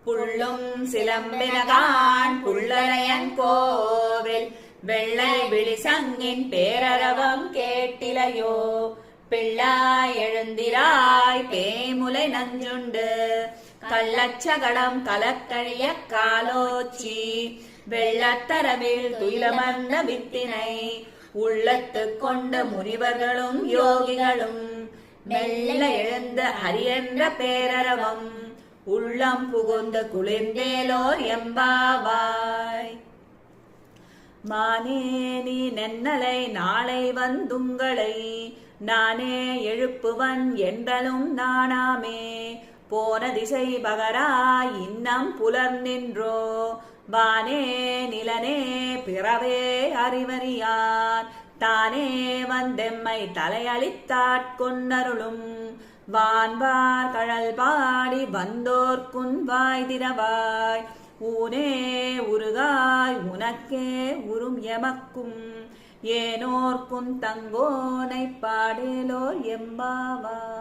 புள்ளும் சிலம்பினகான் புள்ளரையன் கோவில் வெள்ளை விழிசங்கின் பேரரவம் கேட்டிலையோ பிள்ளாய் எழுந்திராய் பேமுலை நஞ்சுண்டு கள்ளச்சகடம் கலக்கழிய காலோச்சி வெள்ளத்தரவில் துயிலமர்ந்த வித்தினை உள்ளத்து கொண்ட முனிவர்களும் யோகிகளும் மெல்ல எழுந்த ஹரியென்ற பேரரவம் உள்ளம் புகுந்த குளிர்ந்தேலோர் எம்பாவாய். மானே நீ நென்னலை நாளை வந்துங்களை நானே எழுப்புவன் என்றலும் நானாமே போன திசை பகராய் இன்னம் புலர் நின்றோ வானே நிலனே பிறவே அறிவறியான் தானே வந்தெம்மை தலையளித்தாட்கொண்டருளும் வான்வார் கழல் பாடி வந்தோர்க்குன் வாய் திறவாய் ஊனே உருகாய் உனக்கே உறும் எமக்கும் ஏனோர்க்குன் தங்கோனை பாடேலோர் எம்பாவாய்.